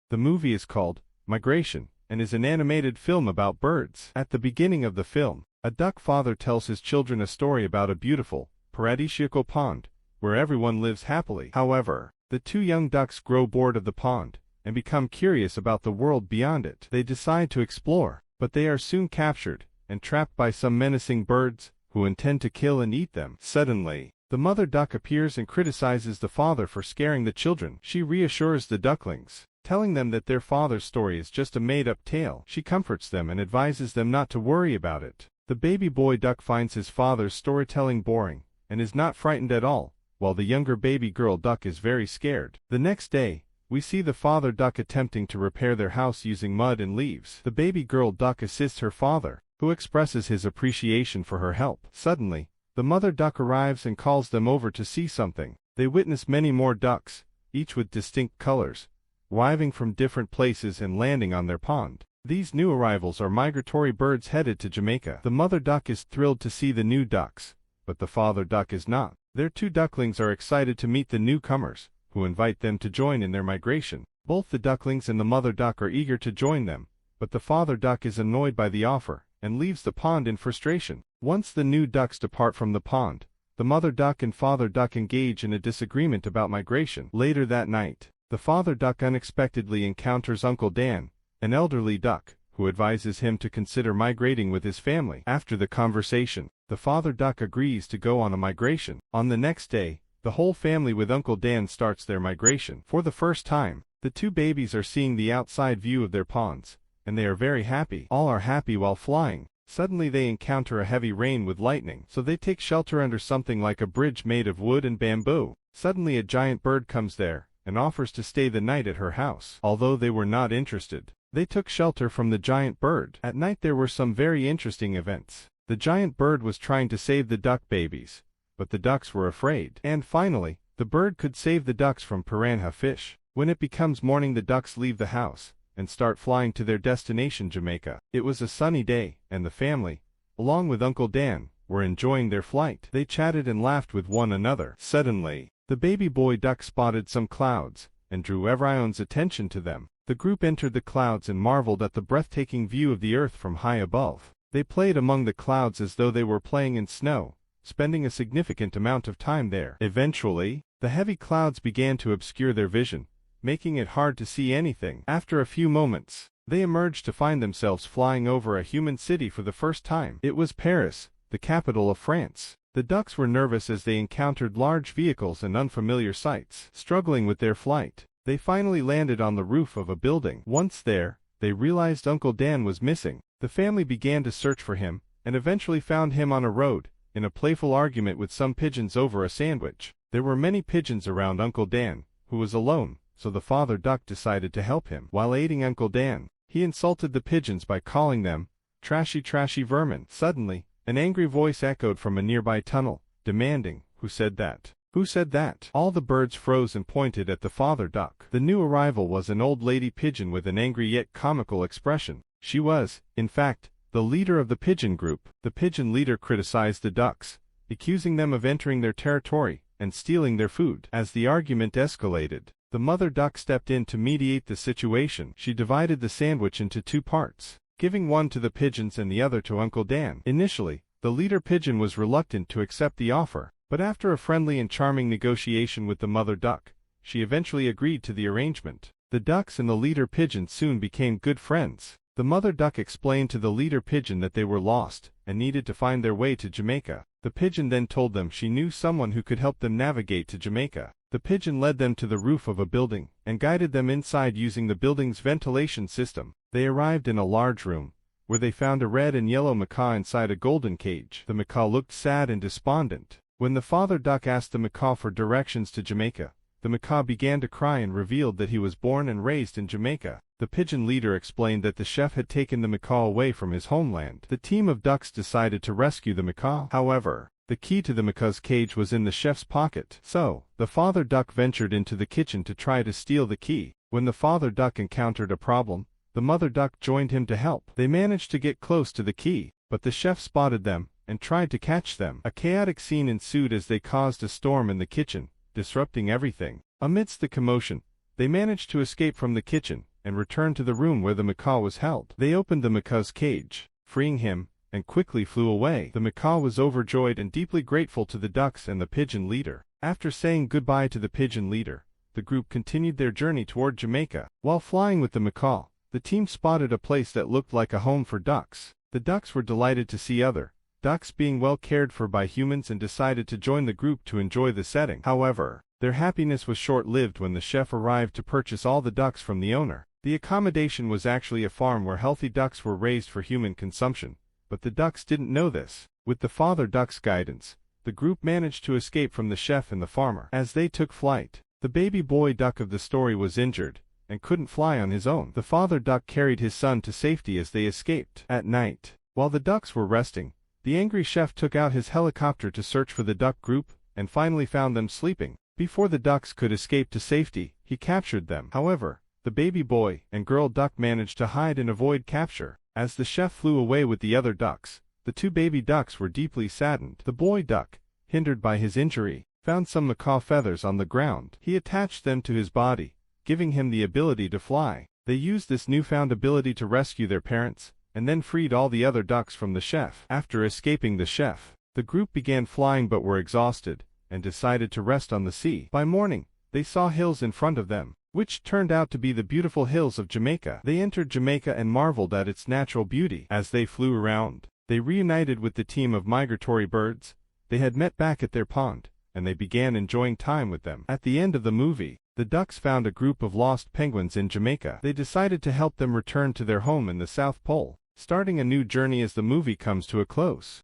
The movie is called Migration and is an animated film about birds. At the beginning of the film, a duck father tells his children a story about a beautiful, paradisiacal pond, where everyone lives happily. However, the two young ducks grow bored of the pond and become curious about the world beyond it. They decide to explore, but they are soon captured and trapped by some menacing birds who intend to kill and eat them. Suddenly, the mother duck appears and criticizes the father for scaring the children. She reassures the ducklings, telling them that their father's story is just a made-up tale. She comforts them and advises them not to worry about it. The baby boy duck finds his father's storytelling boring and is not frightened at all, while the younger baby girl duck is very scared. The next day, we see the father duck attempting to repair their house using mud and leaves. The baby girl duck assists her father, who expresses his appreciation for her help. Suddenly, the mother duck arrives and calls them over to see something. They witness many more ducks, each with distinct colors, arriving from different places and landing on their pond. These new arrivals are migratory birds headed to Jamaica. The mother duck is thrilled to see the new ducks, but the father duck is not. Their two ducklings are excited to meet the newcomers, who invite them to join in their migration. Both the ducklings and the mother duck are eager to join them, but the father duck is annoyed by the offer and leaves the pond in frustration. Once the new ducks depart from the pond, the mother duck and father duck engage in a disagreement about migration. Later that night, the father duck unexpectedly encounters Uncle Dan, an elderly duck, who advises him to consider migrating with his family. After the conversation, the father duck agrees to go on a migration. On the next day, the whole family with Uncle Dan starts their migration. For the first time, the two babies are seeing the outside view of their ponds, and they are very happy. All are happy while flying. Suddenly they encounter a heavy rain with lightning, so they take shelter under something like a bridge made of wood and bamboo. Suddenly a giant bird comes there and offers to stay the night at her house. Although they were not interested, they took shelter from the giant bird. At night there were some very interesting events. The giant bird was trying to save the duck babies, but the ducks were afraid. And finally, the bird could save the ducks from piranha fish. When it becomes morning, the ducks leave the house and start flying to their destination, Jamaica. It was a sunny day, and the family, along with Uncle Dan, were enjoying their flight. They chatted and laughed with one another. Suddenly, the baby boy duck spotted some clouds and drew everyone's attention to them. The group entered the clouds and marveled at the breathtaking view of the earth from high above. They played among the clouds as though they were playing in snow, spending a significant amount of time there. Eventually, the heavy clouds began to obscure their vision, making it hard to see anything. After a few moments, they emerged to find themselves flying over a human city for the first time. It was Paris, the capital of France. The ducks were nervous as they encountered large vehicles and unfamiliar sights. Struggling with their flight, they finally landed on the roof of a building. Once there, they realized Uncle Dan was missing. The family began to search for him, and eventually found him on a road, in a playful argument with some pigeons over a sandwich. There were many pigeons around Uncle Dan, who was alone, so the father duck decided to help him. While aiding Uncle Dan, he insulted the pigeons by calling them trashy vermin. Suddenly, an angry voice echoed from a nearby tunnel, demanding, "Who said that? Who said that?" All the birds froze and pointed at the father duck. The new arrival was an old lady pigeon with an angry yet comical expression. She was, in fact, the leader of the pigeon group. The pigeon leader criticized the ducks, accusing them of entering their territory and stealing their food. As the argument escalated, the mother duck stepped in to mediate the situation. She divided the sandwich into two parts, giving one to the pigeons and the other to Uncle Dan. Initially, the leader pigeon was reluctant to accept the offer, but after a friendly and charming negotiation with the mother duck, she eventually agreed to the arrangement. The ducks and the leader pigeon soon became good friends. The mother duck explained to the leader pigeon that they were lost and needed to find their way to Jamaica. The pigeon then told them she knew someone who could help them navigate to Jamaica. The pigeon led them to the roof of a building and guided them inside using the building's ventilation system. They arrived in a large room, where they found a red and yellow macaw inside a golden cage. The macaw looked sad and despondent. When the father duck asked the macaw for directions to Jamaica, the macaw began to cry and revealed that he was born and raised in Jamaica. The pigeon leader explained that the chef had taken the macaw away from his homeland. The team of ducks decided to rescue the macaw. However, the key to the macaw's cage was in the chef's pocket. So, the father duck ventured into the kitchen to try to steal the key. When the father duck encountered a problem, the mother duck joined him to help. They managed to get close to the key, but the chef spotted them and tried to catch them. A chaotic scene ensued as they caused a storm in the kitchen, disrupting everything. Amidst the commotion, they managed to escape from the kitchen and returned to the room where the macaw was held. They opened the macaw's cage, freeing him, and quickly flew away. The macaw was overjoyed and deeply grateful to the ducks and the pigeon leader. After saying goodbye to the pigeon leader, the group continued their journey toward Jamaica. While flying with the macaw, the team spotted a place that looked like a home for ducks. The ducks were delighted to see other ducks being well cared for by humans and decided to join the group to enjoy the setting. However, their happiness was short-lived when the chef arrived to purchase all the ducks from the owner. The accommodation was actually a farm where healthy ducks were raised for human consumption, but the ducks didn't know this. With the father duck's guidance, the group managed to escape from the chef and the farmer. As they took flight, the baby boy duck of the story was injured and couldn't fly on his own. The father duck carried his son to safety as they escaped. At night, while the ducks were resting, the angry chef took out his helicopter to search for the duck group and finally found them sleeping. Before the ducks could escape to safety, he captured them. However, the baby boy and girl duck managed to hide and avoid capture. As the chef flew away with the other ducks, the two baby ducks were deeply saddened. The boy duck, hindered by his injury, found some macaw feathers on the ground. He attached them to his body, giving him the ability to fly. They used this newfound ability to rescue their parents, and then freed all the other ducks from the chef. After escaping the chef, the group began flying but were exhausted, and decided to rest on the sea. By morning, they saw hills in front of them, which turned out to be the beautiful hills of Jamaica. They entered Jamaica and marveled at its natural beauty. As they flew around, they reunited with the team of migratory birds they had met back at their pond, and they began enjoying time with them. At the end of the movie, the ducks found a group of lost penguins in Jamaica. They decided to help them return to their home in the South Pole, starting a new journey as the movie comes to a close.